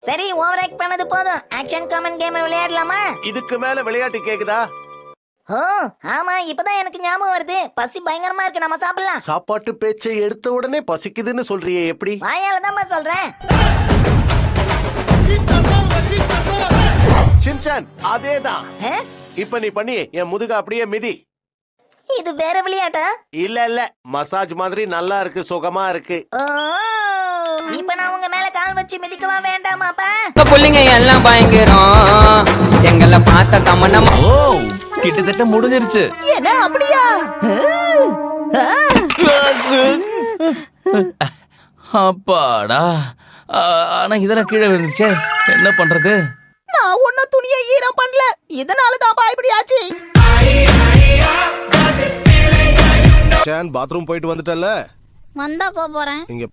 சரி, over act பண்ணது போதும். ஆக்ஷன் காமன் கேம் விளையாடலாமா? இதுக்கு மேல விளையாட்டு கேக்குதா? ஓ ஆமா, இப்பதான் எனக்கு ஞாபகம் வருது. பசி பயங்கரமா இருக்கு, நம்ம சாப்பிடலாம். சாப்பாட்டு பேச்சை எடுத்த உடனே பசிக்குதுன்னு சொல்றியே எப்படி? வாயால தான் சொல்றேன். ஷின்சான், அதேதான். ஆ? இப்ப நீ பண்ணி என் முதுக அப்படியே மிதி. இது வேற விளையாட்டா? இல்ல மசாஜ் மாதிரி நல்லா இருக்கு, சுகமா இருக்கு. ஓ, இப்ப நான் உங்க மேல கால் வச்சு மிதிக்கவா வேண்டாமாப்பா? புள்ளிங்க எல்லாம் பயங்கரம், எங்களை பார்த்த தமனம். ஓ, கிட்டத்தட்ட முடிஞ்சிருச்சு. என்ன அப்படியா? அப்பாடா. ஆனா இதெல்லாம் கீழே விழுந்துச்சே, என்ன பண்றது? நான் ஒன்னும் துணியை ஈரம் பண்ணல, இதனால தான் இப்படி ஆச்சு. பாத்ரூம் போயிட்டு வந்துட்டல, வந்தா போறேன். இங்க